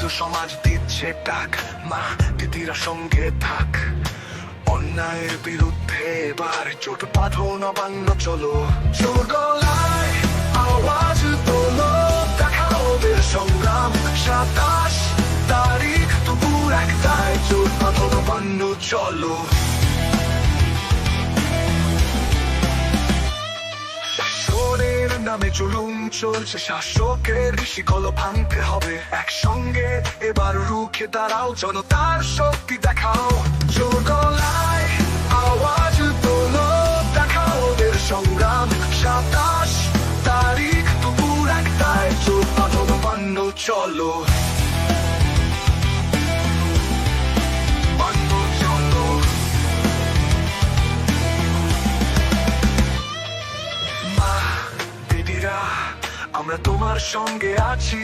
কিন্তু সমাজ দিচ্ছে ডাক, মা দিদিরা সঙ্গে থাক। অন্যায়ের বিরুদ্ধে এবার জোট বাঁধো, নবান্ন চলো। জোর গলায় আওয়াজ তোলো, দেখাও বীর সংগ্রাম। 27 তারিখ দুপুর 1টায় জোট বাঁধো, নবান্ন চলো। শাসনের নামে জুলুম চলছে, শাসকের শিকল ভাঙতে হবে। একসঙ্গে এবার রুখে দাঁড়াও, জনতার শক্তি দেখাও। জোর গলায় আওয়াজ তোলো, দেখাও ওদের সংগ্রাম। 27 তারিখ দুপুর 1টায় জোট বাঁধো, নবান্ন চলো। নবান্ন চলো। মা দিদিরা আমরা তোমার সঙ্গে আছি,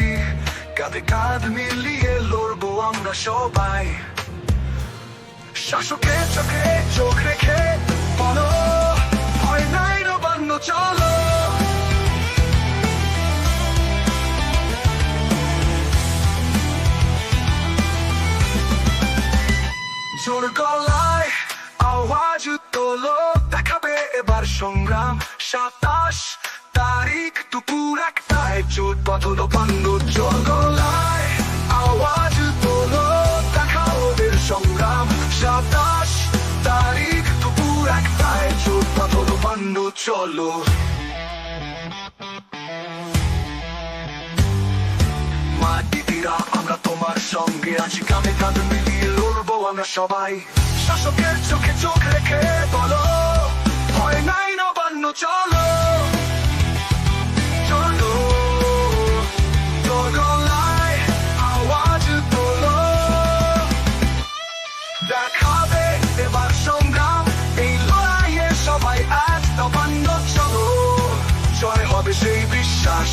কাঁধে কাঁধ মিলিয়ে লড়বো আমরা সবাই। শাসকের চোখে চোখ রেখে বলো, ভয় নাই, নবান্ন চলো। জোর গলায় আওয়াজ তোলো, দেখাবে এবার সংগ্রাম। 27 তারিখ দুপুর 1টায় জোট বাঁধো, নবান্ন। জোর গলায় আওয়াজ তোলো, দেখাও ওদের সংগ্রাম। 27 তারিখ দুপুর 1টায় জোট বাঁধো, নবান্ন চলো। মা দিদিরা আমরা তোমার সঙ্গে আছি, কাঁধে কাঁধ মিলিয়ে লড়বো আমরা সবাই। শাসকের চোখে চোখ রেখে বলো, ভয় নাই, নবান্ন চলো। চলো জোর গলায় আওয়াজ তোলো, দেখাবে এবার সংগ্রাম। এই লড়াইয়ে সবাই এক, নবান্ন চলো। জয় হবে সেই বিশ্বাস,